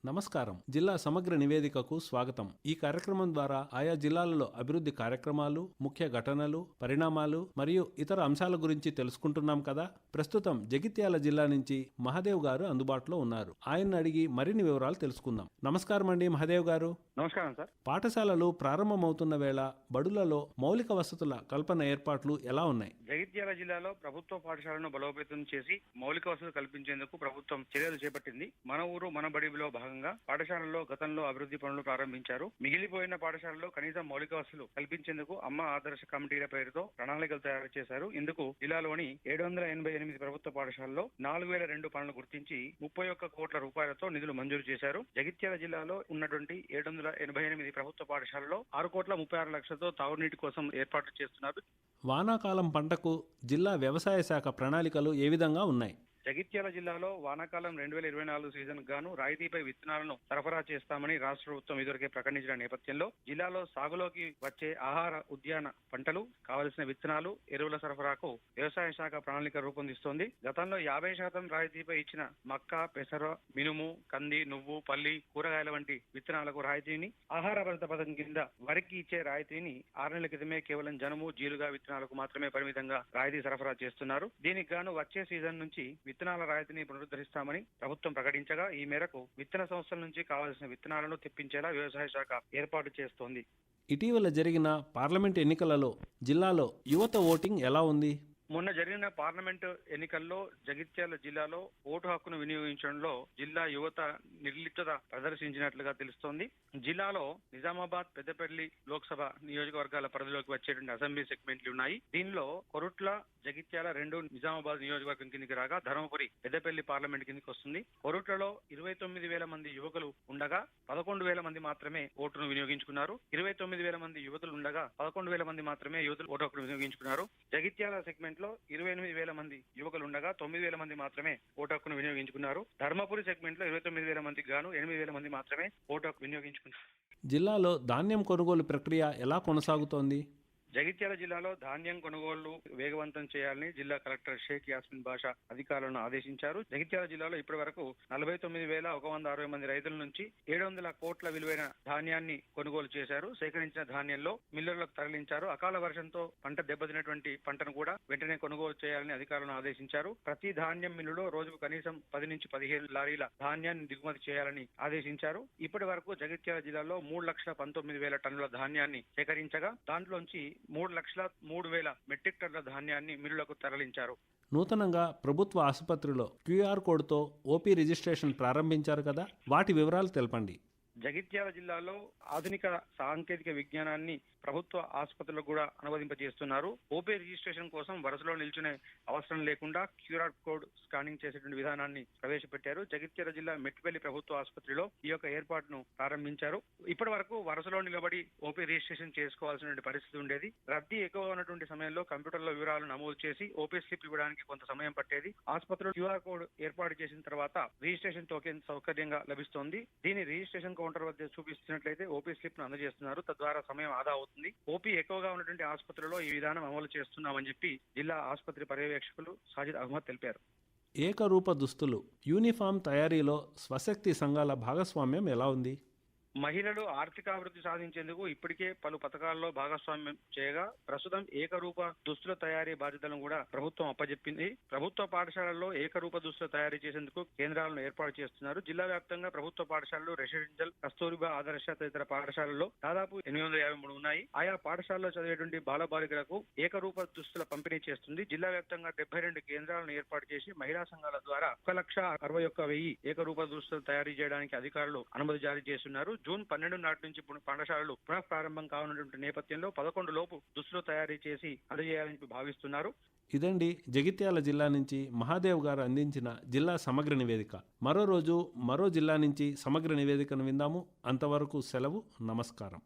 నమస్కారం. జిల్లా సమగ్ర నివేదికకు స్వాగతం. ఈ కార్యక్రమం ద్వారా ఆయా జిల్లాలలో అభివృద్ధి కార్యక్రమాలు, ముఖ్య ఘటనలు, పరిణామాలు మరియు ఇతర అంశాల గురించి తెలుసుకుంటున్నాం కదా. ప్రస్తుతం జగిత్యాల జిల్లా నుంచి మహాదేవ్ గారు అందుబాటులో ఉన్నారు. ఆయన్ని అడిగి మరిన్ని వివరాలు తెలుసుకుందాం. నమస్కారం అండి మహాదేవ్ గారు. నమస్కారం సార్. పాఠశాలలు ప్రారంభమవుతున్న వేళ బడులలో మౌలిక వసతుల కల్పన ఏర్పాట్లు ఎలా ఉన్నాయి? జగిత్యాల జిల్లాలో ప్రభుత్వ పాఠశాలను బలోపేతం చేసి మౌలిక వసతులు కల్పించేందుకు ప్రభుత్వం చర్యలు చేపట్టింది. మన ఊరు మన బడిలో భాగంగా పాఠశాలలో గతంలో అభివృద్ధి పనులు ప్రారంభించారు. మిగిలిపోయిన పాఠశాలలో కనీస మౌలిక వసతులు కల్పించేందుకు అమ్మ ఆదర్శ కమిటీల పేరుతో ప్రణాళికలు తయారు చేశారు. ఇందుకు జిల్లాలోని 788 ప్రభుత్వ పాఠశాలలో 4002 పనులు గుర్తించి 31 కోట్ల రూపాయలతో నిధులు మంజూరు చేశారు. జగిత్యాల జిల్లాలో ఉన్నటువంటి 788 ప్రభుత్వ పాఠశాలలో 6 కోట్ల 36 లక్షలతో తాగునీటి కోసం ఏర్పాట్లు చేస్తున్నారు. వానాకాలం పంటకు జిల్లా వ్యవసాయ శాఖ ప్రణాళికలు ఏ విధంగా ఉన్నాయి? జగిత్యాల జిల్లాలో వానాకాలం 2024 సీజన్ గాను రాయితీపై విత్తనాలను సరఫరా చేస్తామని రాష్ట్ర ప్రభుత్వం ఇదివరకే ప్రకటించిన నేపథ్యంలో జిల్లాలో సాగులోకి వచ్చే ఆహార ఉద్యాన పంటలు కావలసిన విత్తనాలు, ఎరువుల సరఫరాకు వ్యవసాయ శాఖ ప్రణాళిక రూపొందిస్తోంది. గతంలో 50% రాయితీపై ఇచ్చిన మక్క, పెసర, మినుము, కంది, నువ్వు, పల్లి, కూరగాయల వంటి విత్తనాలకు రాయితీని, ఆహార భద్రత పథకం కింద వరికి ఇచ్చే రాయితీని 6 నెలల క్రితమే కేవలం జనుము, జీలుగా విత్తనాలకు మాత్రమే పరిమితంగా రాయితీ సరఫరా చేస్తున్నారు. దీనికి గాను వచ్చే సీజన్ నుంచి విత్తనాల రాయితీని పునరుద్ధరిస్తామని ప్రభుత్వం ప్రకటించగా ఈ మేరకు విత్తన సంస్థల నుంచి కావాల్సిన విత్తనాలను తెప్పించేలా వ్యవసాయ శాఖ ఏర్పాటు చేస్తోంది. ఇటీవల జరిగిన పార్లమెంట్ ఎన్నికలలో జిల్లాలో యువత ఓటింగ్ ఎలా ఉంది? మొన్న జరిగిన పార్లమెంటు ఎన్నికల్లో జగిత్యాల జిల్లాలో ఓటు హక్కును వినియోగించడంలో జిల్లా యువత నిర్లిప్తత ప్రదర్శించినట్లుగా తెలుస్తోంది. జిల్లాలో నిజామాబాద్, పెద్దపల్లి లోక్సభ నియోజకవర్గాల పరిధిలోకి వచ్చేటువంటి అసెంబ్లీ సెగ్మెంట్లు ఉన్నాయి. దీనిలో కొరుట్ల, జగిత్యాల 2 నిజామాబాద్ నియోజకవర్గం కిందికి రాగా ధర్మపురి, పెద్దపల్లి పార్లమెంట్ కిందికి వస్తుంది. కొరుట్లలో 29,000 మంది యువకులు ఉండగా 11,000 మంది మాత్రమే ఓటును వినియోగించుకున్నారు. 29,000 మంది యువతులు ఉండగా 11,000 మంది మాత్రమే యువతులు ఓటు హక్కును వినియోగించుకున్నారు. జగిత్యాల సెగ్మెంట్ లో 28,000 మంది యువకులు ఉండగా 9,000 మంది మాత్రమే ఓటు హక్కును వినియోగించుకున్నారు. ధర్మపురి సెగ్మెంట్ లో 29,000 మందికి గాను 8,000 మంది మాత్రమే ఓటు హక్కు వినియోగించుకున్నారు. జిల్లాలో ధాన్యం కొనుగోలు ప్రక్రియ ఎలా కొనసాగుతోంది? జగిత్యాల జిల్లాలో ధాన్యం కొనుగోళ్లు వేగవంతం చేయాలని జిల్లా కలెక్టర్ షేక్ యాస్మిన్ బాషా అధికారులను ఆదేశించారు. జగిత్యాల జిల్లాలో ఇప్పటి వరకు 49,160 మంది రైతుల నుంచి 700 కోట్ల విలువైన ధాన్యాన్ని కొనుగోలు చేశారు. సేకరించిన ధాన్యంలో మిల్లులకు తరలించారు. అకాల వర్షంతో పంట దెబ్బతినటువంటి పంటను కూడా వెంటనే కొనుగోలు చేయాలని అధికారులను ఆదేశించారు. ప్రతి ధాన్యం మిల్లులో రోజుకు కనీసం 10 నుంచి 15 లారీల ధాన్యాన్ని దిగుమతి చేయాలని ఆదేశించారు. ఇప్పటి వరకు జగిత్యాల జిల్లాలో 3,19,000 టన్నుల ధాన్యాన్ని సేకరించగా దాంట్లోంచి 3,03,000 మెట్రిక్ టన్నుల ధాన్యాన్ని మిల్లులకు తరలించారు. నూతనంగా ప్రభుత్వ ఆసుపత్రిలో క్యూఆర్ కోడ్తో ఓపీ రిజిస్ట్రేషన్ ప్రారంభించారు కదా, వాటి వివరాలు తెలపండి. జగిత్యాల జిల్లాలో ఆధునిక సాంకేతిక విజ్ఞానాన్ని ప్రభుత్వ ఆసుపత్రులకు కూడా అనువదింపజేస్తున్నారు. ఓపీ రిజిస్ట్రేషన్ కోసం వరుసలో నిల్చునే అవసరం లేకుండా క్యూఆర్ కోడ్ స్కానింగ్ చేసేటువంటి విధానాన్ని ప్రవేశపెట్టారు. జగిత్యాల జిల్లా మెట్టిపల్లి ప్రభుత్వ ఆసుపత్రిలో ఈ యొక్క ఏర్పాటును ప్రారంభించారు. ఇప్పటి వరకు వరుసలో నిలబడి ఓపీ రిజిస్ట్రేషన్ చేసుకోవాల్సిన పరిస్థితి ఉండేది. రద్దీ ఎక్కువగా ఉన్నటువంటి సమయంలో కంప్యూటర్లో వివరాలు నమోదు చేసి ఓపీ స్లిప్ ఇవ్వడానికి కొంత సమయం పట్టేది. ఆసుపత్రిలో క్యూఆర్ కోడ్ ఏర్పాటు చేసిన తర్వాత రిజిస్ట్రేషన్ టోకెన్ సౌకర్యంగా లభిస్తోంది. దీని రిజిస్ట్రేషన్ కౌంటర్ వద్ద చూపిస్తున్నట్లయితే ఓపీ స్లిప్ ను అందజేస్తున్నారు. తద్వారా సమయం ఆదా అవుతుంది. ఓపీ ఎక్కువగా ఉన్నటువంటి ఆసుపత్రులలో ఈ విధానం అమలు చేస్తున్నామని చెప్పి జిల్లా ఆసుపత్రి పర్యవేక్షకులు సాజిద్ అహ్మద్ తెలిపారు. ఏకరూప దుస్తులు, యూనిఫామ్ తయారీలో స్వశక్తి సంఘాల భాగస్వామ్యం ఎలా ఉంది? మహిళలు ఆర్థికాభివృద్ధి సాధించేందుకు ఇప్పటికే పలు పథకాల్లో భాగస్వామ్యం చేయగా ప్రస్తుతం ఏకరూప దుస్తుల తయారీ బాధ్యతలను కూడా ప్రభుత్వం అప్పజెప్పింది. ప్రభుత్వ పాఠశాలల్లో ఏకరూప దుస్తులు తయారీ చేసేందుకు కేంద్రాలను ఏర్పాటు చేస్తున్నారు. జిల్లా వ్యాప్తంగా ప్రభుత్వ పాఠశాలలు, రెసిడెన్షియల్, కస్తూరిబా ఆదర్శ తదితర పాఠశాలల్లో దాదాపు 853 ఉన్నాయి. ఆయా పాఠశాలలో చదివేటువంటి బాలబాలికలకు ఏకరూప దుస్తుల పంపిణీ చేస్తుంది. జిల్లా వ్యాప్తంగా 72 కేంద్రాలను ఏర్పాటు చేసి మహిళా సంఘాల ద్వారా 1,61,000 ఏకరూప దుస్తులు తయారీ చేయడానికి అధికారులు అనుమతి జారీ చేస్తున్నారు. జూన్ 12 నాటి నుంచి పాఠశాలలు పునః ప్రారంభం కానున్నటువంటి నేపథ్యంలో 11 లోపు దుస్తులు తయారీ చేసి అందజేయాలని భావిస్తున్నారు. ఇదండి జగిత్యాల జిల్లా నుంచి మహాదేవ్ గారు అందించిన జిల్లా సమగ్ర నివేదిక. మరో రోజు మరో జిల్లా నుంచి సమగ్ర నివేదికను విందాము. అంతవరకు సెలవు. నమస్కారం.